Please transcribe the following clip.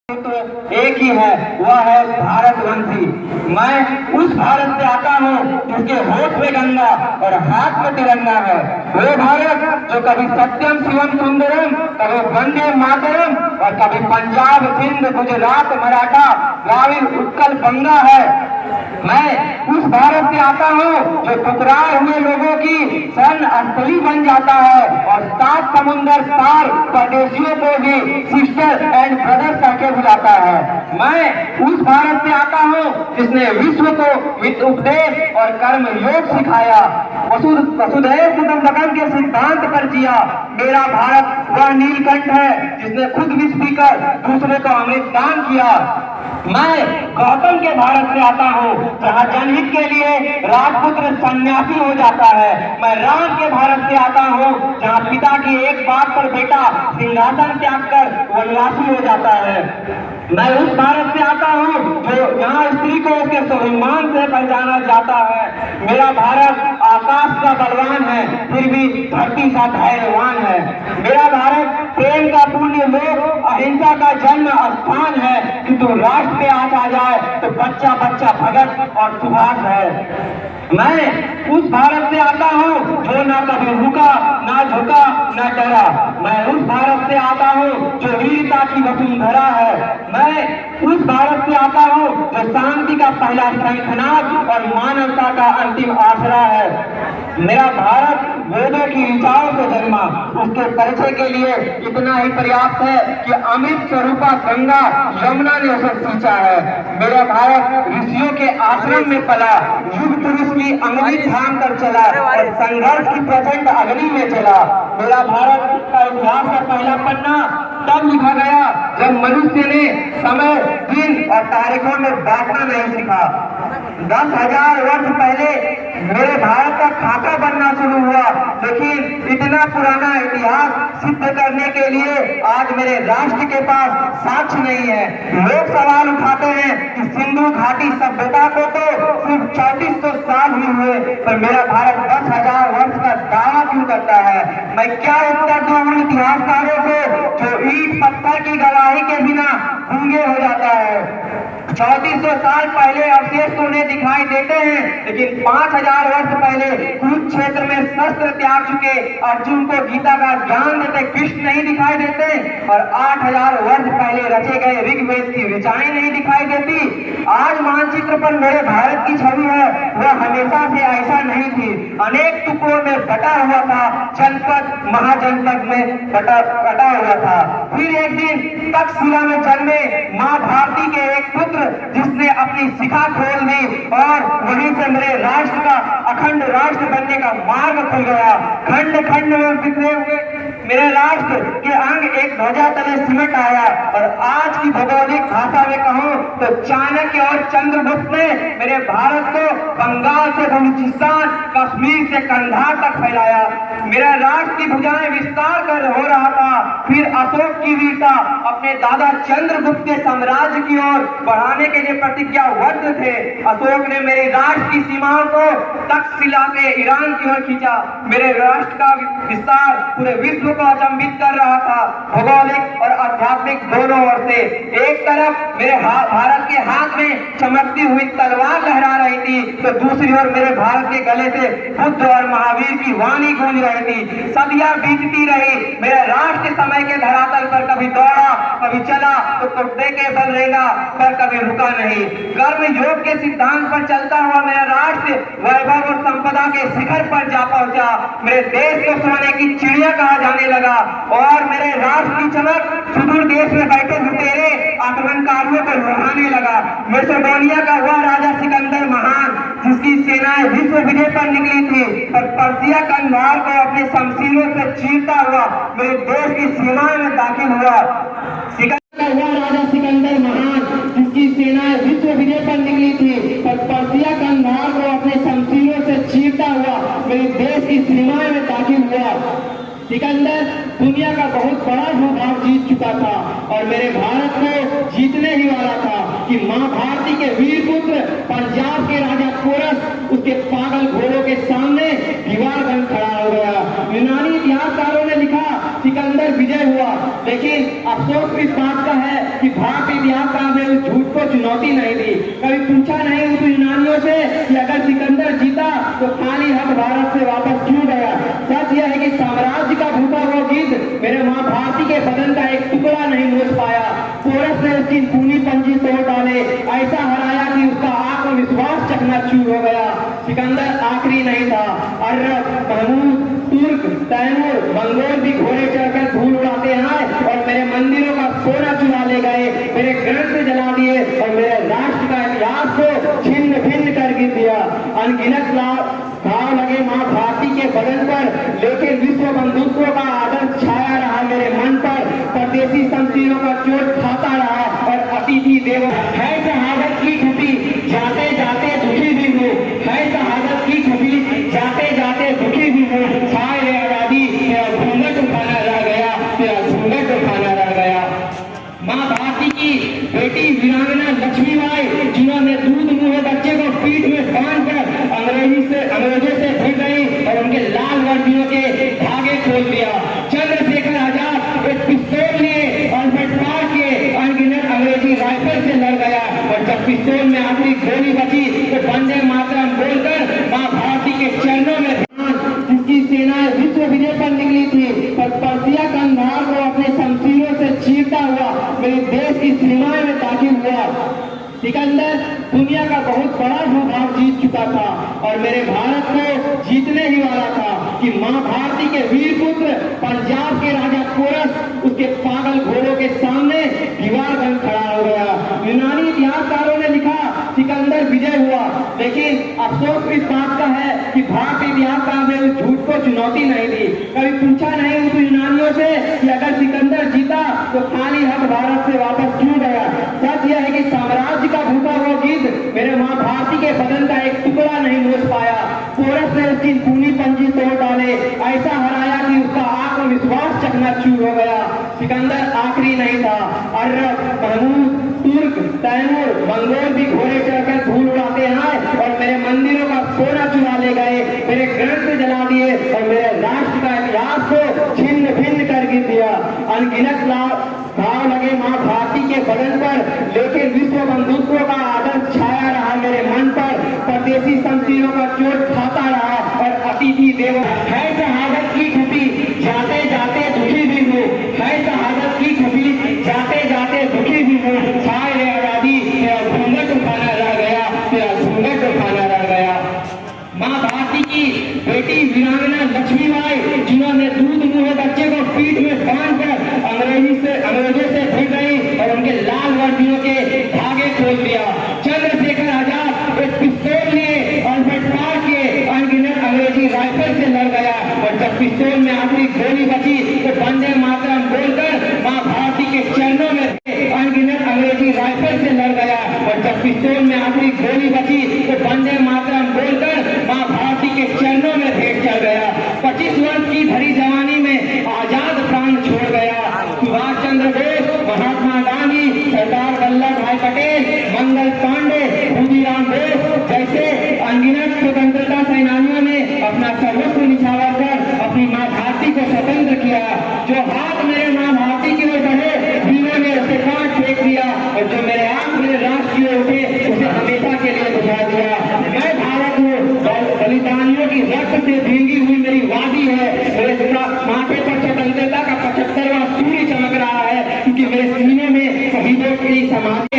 तो एक ही है, वह है भारतवंशी। मैं उस भारत से आता हूँ जिसके होठ में गंगा और हाथ में तिरंगा है। वो भारत जो कभी सत्यम शिवम सुंदरम, कभी वंदे मातरम और कभी पंजाब सिंध गुजरात मराठा द्राविड़ उत्कल बंगा है। मैं उस भारत से आता हूँ जो टुकराए हुए लोगों की शरण स्थली बन जाता है और 7 समुंदर पार परदेशियों को भी सिस्टर एंड ब्रदर कहकर बुलाता है। मैं उस भारत से आता हूँ जिसने विश्व को उपदेश और कर्म योग सिखाया, वसुधैव कुटुंबकम के सिद्धांत पर जिया। मेरा भारत वह नीलकंठ है जिसने खुद विष पीकर दूसरे को अमृत दान किया। मैं गौतम के भारत से आता हूँ जहाँ जनहित के लिए राजपुत्र सन्यासी हो जाता है। मैं राम के भारत से आता हूँ जहाँ पिता की एक बात पर बेटा सिंहासन त्याग कर वनवासी हो जाता है। मैं उस भारत से आता हूँ जो यहाँ स्त्री को उसके स्वाभिमान से पहचाना जाता है। मेरा भारत आकाश का बलवान है फिर भी धरती का धैर्यवान है। मेरा भारत प्रेम का पुण्य लोक, अहिंसा का जन्म स्थान है, किंतु राष्ट्र पे आ जाए तो बच्चा बच्चा भगत और सुभाष है। मैं उस भारत से आता हूँ जो ना कभी रुका, ना झुका, ना डरा। मैं उस भारत से आता हूँ जो वीरता की वसुंधरा है। मैं उस भारत से आता हूँ जो शांति का पहला शंखनाद और मानवता का अंतिम आसरा है। मेरा भारत वेदों की ऋचाओं से जन्मा, उसके परिचय के लिए इतना ही पर्याप्त है कि अमृत स्वरूपा गंगा यमुना ने उसे सींचा है। मेरा भारत ऋषियों के आश्रम में पला, युग पुरुष की अंगुली थाम कर चला और संघर्ष की प्रचंड अग्नि में चला। मेरा भारत का इतिहास का पहला पन्ना तब लिखा गया जब मनुष्य ने समय, दिन और तारीखों में बांटना नहीं सीखा। 10,000 वर्ष पहले मेरे भारत का खाका बनना शुरू हुआ, लेकिन इतना पुराना इतिहास सिद्ध करने के लिए आज मेरे राष्ट्र के पास साक्ष्य नहीं है। लोग सवाल उठाते हैं कि सिंधु घाटी सभ्यता को तो सिर्फ 3400 साल ही हुए, पर मेरा भारत 10,000 वर्ष का दावा क्यों करता है? मैं क्या उत्तर दूं उन इतिहासकारों को जो ईंट पत्थर की गवाही के बिना गूंगे हो जाता है? 3400 साल पहले अवशेष तो उन्हें दिखाई देते हैं, लेकिन 5000 वर्ष पहले कुरुक्षेत्र में शस्त्र त्याग चुके अर्जुन को गीता का ज्ञान देते कृष्ण नहीं दिखाई देते, और 8000 वर्ष पहले रचे गए ऋग्वेद की ऋचाएं नहीं दिखाई देती। आज मानचित्र पर मेरे भारत की छवि है, वह हमेशा से ऐसा नहीं थी। अनेक टुकड़ों में बटा हुआ था, जनपद महाजनपद में बटा हुआ था। फिर एक दिन तक्षशिला में जन्मे माँ भारती के एक पुत्र जिसने अपनी शिखा खोल दी और वहीं से मेरे राष्ट्र का अखंड राष्ट्र बनने का मार्ग खुल गया। खंड खंड में बिखरे हुए मेरे राष्ट्र के अंग एक ध्वजा तले सिमट आया, और आज की भौगोलिक भाषा में कहूँ तो चाणक्य और चंद्रगुप्त ने मेरे भारत को बंगाल से बलूचिस्तान, कश्मीर से कंधार तक फैलाया। मेरा राष्ट्र की भुजाएं विस्तार कर हो रहा था। फिर अशोक की वीरता अपने दादा चंद्रगुप्त के साम्राज्य की ओर बढ़ाने के लिए प्रतिज्ञाबद्ध थे। अशोक ने मेरे राष्ट्र की सीमाओं को तक्षशिला से ईरान की ओर खींचा। मेरे राष्ट्र का विस्तार पूरे विश्व को अचंभित कर रहा था, भौगोलिक और आध्यात्मिक दोनों ओर से। एक तरफ मेरे भारत के हाथ में चमकती हुई तलवार लहरा रही थी, तो दूसरी ओर मेरे भारत के गले से बुद्ध और महावीर की वाणी गूंज रही थी। सदियां बीतती रही, मेरा राष्ट्र समय के धरातल पर कभी दौड़ा, कभी चला, तो घुटने के बल रहेगा, पर कभी रुका नहीं। कर्म योग के सिद्धांत पर चलता हुआ मेरा राष्ट्र वैभव और संपदा के शिखर पर जा पहुंचा। मेरे देश को सोने की चिड़िया कहा जाने लगा, और मेरे राष्ट्र की चमक सुदूर देश में बैठे लुटेरे आक्रमणकारियों को लुभाने लगा। मैसेडोनिया का वह राजा सिकंदर महान जिसकी सेनाएं विश्व विजय पर निकली थी, पर पर्सिया कंधार को अपने शमशीरों से चीरता हुआ मेरे देश की सीमाओं में दाखिल हुआ। हुआ राजा सिकंदर महान जिसकी सेनाएं विश्व विजय पर निकली थी, पर पर्सिया कंधार को अपने शमशीरों से चीरता हुआ मेरे देश की सीमाओं में दाखिल हुआ। सिकंदर दुनिया का बहुत बड़ा भूभाग जीत चुका था और मेरे भारत को जीतने ही वाला था कि माँ भारती के वीर पुत्र पंजाब के राजा पोरस उसके पागल घोड़ों के सामने दीवार बन खड़ा हो गया। यूनानी इतिहासकारों ने लिखा सिकंदर विजय हुआ, लेकिन अफसोस इस बात का है कि भारतीय इतिहासकार ने उस झूठ को चुनौती नहीं दी, कभी पूछा नहीं उस यूनानियों से कि अगर सिकंदर जीता तो खाली हाथ भारत से वापस क्यों गया। सच यह है कि साम्राज्य का भूखा वो गिद्ध मेरे माँ भारती के बदन का एक टुकड़ा नहीं नोच पाया। पोरस ने उसकी खूनी पंजी तोड़ डाले, ऐसा हराया कि उसका आत्मविश्वास चकनाचूर हो गया। सिकंदर आखिरी नहीं था, अरब, महमूद, तुर्क, तैमूर, मंगोल भी घोड़े चढ़कर धूल उड़ाते हैं और मेरे मंदिरों का सोना चुरा ले गए, मेरे ग्रंथ जला दिए और मेरे राष्ट्र का इतिहास को छिन्न भिन्न कर गिर दिया। अनगिनत घाव लगे माँ भारती के बदन पर, लेकिन विश्व बंधुत्व का आदर छाया रहा मेरे मन पर। परदेशी शमशीरों का चोट खाता रहा और अतिथि देव है शहादत की खुशी, जाते जाते दुखी भी हूँ, है शहादत की खुशी, जाते जाते दुखी भी हूँ। हाय रे आजादी, तेरा घूंघट उठाना रह गया, तेरा घूंघट उठाना रह गया। माँ भारती की बेटी वीरांगना लक्ष्मीबाई, जिन्होंने दूध मुहे बच्चे को पीठ में बांध कर अंग्रेजों से भिड़ गई और उनके लाल वर्दियों के धागे खोल दिया। चंद्रशेखर आजाद एक पिस्तौल लिए और फटकार के अनगिनत अंग्रेजी राइफल से लड़ गया और जब पिस्तौल में आखिरी गोली बची तो वंदे मातरम बोलकर माँ भारती के चरणों में जिसकी सेना विश्व विजय पर निकली थी, पर पर्सिया कंधार को अपने शमशीरों से चीरता हुआ मेरे देश की सीमाएं में दाखिल हुआ। सिकंदर दुनिया का बहुत बड़ा भूभाग जीत चुका था और मेरे भारत को जीतने ही वाला था कि माँ भारती के वीर पुत्र पंजाब के राजा पोरस उसके पागल घोड़ों के सामने दीवार बन खड़ा हो गया। यूनानी इतिहासकारों ने लिखा सिकंदर विजय हुआ, लेकिन अफसोस इस बात का है कि भारतीय इतिहासकार ने उस झूठ को चुनौती नहीं दी, कभी पूछा नहीं उस यूनानियों से कि अगर सिकंदर जीता तो खाली हाथ भारत से वापस क्यों गया। सच यह है कि साम्राज्य का भूखा वो गिद्ध मेरे माँ भारती के बदन का एक टुकड़ा नहीं नोच पाया। पोरस ने उसकी खूनी पंजी तोड़ डाले, ऐसा हराया कि उसका आत्मविश्वास चकनाचूर हो गया। सिकंदर आखिरी नहीं था, अरब, महमूद, तुर्क, तैमूर, मंगोल भी घोड़े चढ़कर धूल उड़ाते हैं और मेरे मंदिरों का सोना चुरा ले गए, मेरे ग्रंथ जला दिए और मेरे राष्ट्र का इतिहास को छिन्न भिन्न कर गिर दिया। अनगिनत घाव लगे माँ भारती के बदन पर, लेकिन विश्व बंधुत्व का आदर छाया रहा मेरे मन पर। परदेशी शमशीरों का चोट खाता रहा और अतिथि देव है शहादत की खुशी, जाते जाते दुखी भी हूँ, है शहादत की खुशी, जाते जाते दुखी भी हूँ। हाय रे आजादी, तेरा घूंघट उठाना रह गया, तेरा घूंघट उठाना रह गया। माँ भारती की बेटी वीरांगना लक्ष्मीबाई, जिन्होंने दूध मुहे बच्चे को पीठ में बांध कर अंग्रेजों से भिड़ गई और उनके लाल वर्दियों के धागे खोल दिया। चंद्रशेखर आजाद एक पिस्तौल लिए और फटकार के अनगिनत अंग्रेजी राइफल से लड़ गया और जब पिस्तौल में आखिरी गोली बची तो वंदे मातरम बोलकर माँ भारती के चरणों में अनगिनत अंग्रेजी राइफल से लड़ गया और जब पिस्तौल में आखिरी गोली बची तो वंदे मातरम बोलकर माँ भारती के चरणों में भेंट चढ़ गया। 25 वर्ष की भरी जवानी में आजाद प्राण छोड़ गया। सुभाष चंद्र बोस, महात्मा गांधी, सरदार वल्लभ भाई पटेल, मंगल पांडे, खुदीराम बोस जैसे अनगिनत स्वतंत्रता सेनानियों ने अपना सर्वस्व निछावर कर अपनी माँ भारती को स्वतंत्र किया। जो हाथ मेरे माँ भारती की ओर बढ़े, वीरों ने उसे काट फेंक दिया और जो मेरे आंख मेरे राष्ट्र की ओर उठे उसे हमेशा के लिए बुझा दिया। मैं भारत हूँ, बलिदानियों की रक्त से भींगी हुई मेरी वादी है। मेरे माथे पर स्वतंत्रता का 75वां सूर्य चमक रहा है, क्योंकि मेरे सीने में शहीदों की समाधि